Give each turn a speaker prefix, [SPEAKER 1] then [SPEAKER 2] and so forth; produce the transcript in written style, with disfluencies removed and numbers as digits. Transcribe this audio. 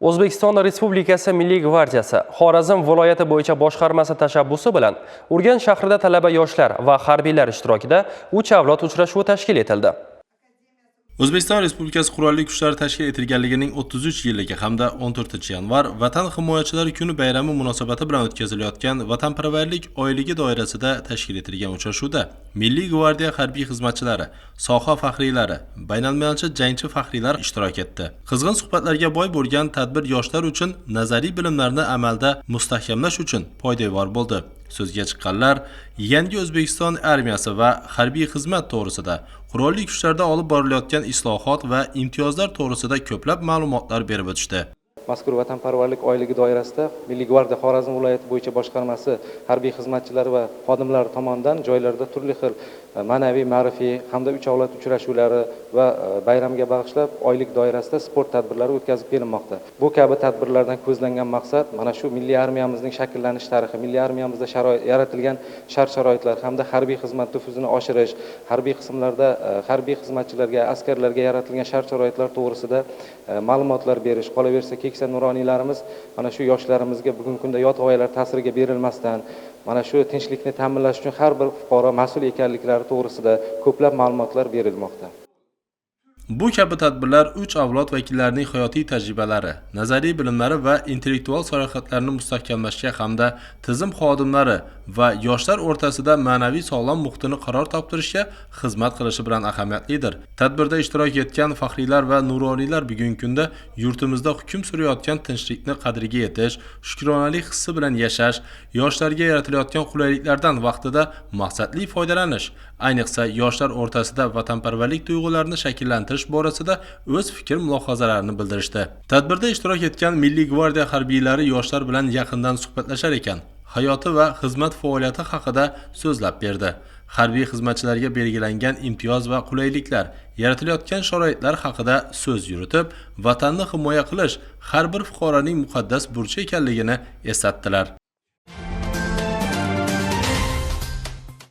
[SPEAKER 1] O'zbekiston Respublikasi Milliy gvardiyasi Xorazm viloyati bo'yicha boshqarmasi tashabbusi bilan Urganch shahrida talaba yoshlar va harbiylar ishtirokida 3 avlod uchrashuvi tashkil etildi.
[SPEAKER 2] O'zbekiston Respublikasi Qurolli Kuchlari tashkil etilganligining 33 yilligi hamda 14-yanvar Vatan himoyachilari kuni bayrami munosabati bilan o'tkazilayotgan vatanparvarlik oyligi doirasida tashkil etilgan uchrashuvda Milliy gvardiya harbiy xizmatchilari, soha faxriylari, baynalmillatchi jangchi faxriylar ishtirok etdi. Qizg'in suhbatlarga boy bo'lgan tadbir yoshlar uchun nazariy bilimlarni amalda mustahkamlash uchun poydevor bo'ldi. So'zga chiqqanlar yangi O'zbekiston armiyasi va harbiy xizmat to'g'risida, qurolli kuchlarda olib borilayotgan islohot va imtiyozlar to'g'risida ko'plab ma'lumotlar berib o'tishdi.
[SPEAKER 3] Mazkur vatanparvarlik oyligi doirasida Milliy gvardiya Xorazm viloyati bo'yicha boshqarmasi harbiy xizmatchilari va xodimlari tomonidan joylarda turli xil ma'naviy, ma'rifiy hamda 3 avlod uchrashuvlari va bayramga bag'ishlab oylik doirasida sport tadbirlari o'tkazib kelinmoqda. Bu kabi tadbirlardan ko'zlangan maqsad mana shu milliy armiyamizning shakllanish tarixi, milliy armiyamizda yaratilgan shart-sharoitlar hamda harbiy xizmat nufuzini oshirish, harbiy qismlarda harbiy xizmatchilarga, askarlarga yaratilgan shart-sharoitlar to'g'risida ma'lumotlar berish, qolaversa keksa nuroniylarimiz mana shu yoshlarimizga bugungi kunda yot g'oyalar ta'siriga berilmasdan mana shu tinchlikni ta'minlash uchun har bir fuqaro mas'ul ekanliklari to'g'risida ko'plab ma'lumotlar berilmoqda.
[SPEAKER 2] Bu kabi tadbirlar 3 avlod vakillarining hayotiy tajribalari, nazariy bilimlari va intellektual salohiyatlarini mustahkamlashga hamda tizim xodimlari va yoshlar o'rtasida ma'naviy sog'lom muhitini qaror toptirishga xizmat qilishi bilan ahamiyatlidir. Tadbirda ishtirok etgan faxriylar va nuroniylar bugungi kunda yurtimizda hukm surayotgan tinchlikni qadriga yetish, shukronalik hissi bilan yashash, yoshlarga yaratilayotgan qulayliklardan vaqtida maqsadli foydalanish, ayniqsa yoshlar o'rtasida vatanparvarlik tuyg'ularini shakllantirish borasida o'z fikr-mulohazalarini bildirishdi. Tadbirda ishtirok etgan Milliy gvardiya harbiylari yoshlar bilan yaqindan suhbatlashar ekan, hayoti va xizmat faoliyati haqida so'zlab berdi. Harbiy xizmatchilarga belgilangan imtiyoz va qulayliklar, yaratilayotgan sharoitlar haqida so'z yuritib, vatanni himoya qilish har bir fuqaroning muqaddas burchi ekanligini eslatdilar.